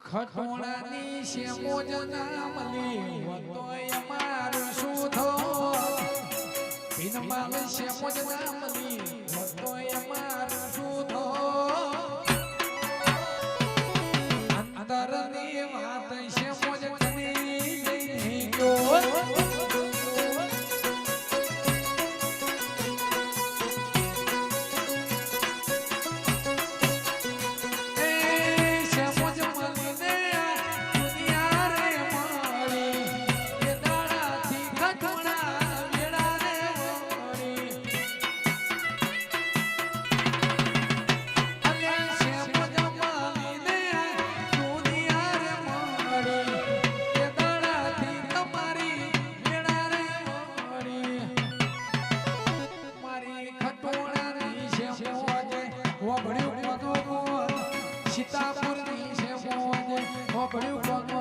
ખટોણાની શેમો જના મલી વતોય અમાર સુધો બિનમાલ શેમો જના મલી વતોય અમાર સુધો અંતરની વાત શેમો જની જઈ ગયો સીતાપુર ની છે મોજ પડ્યું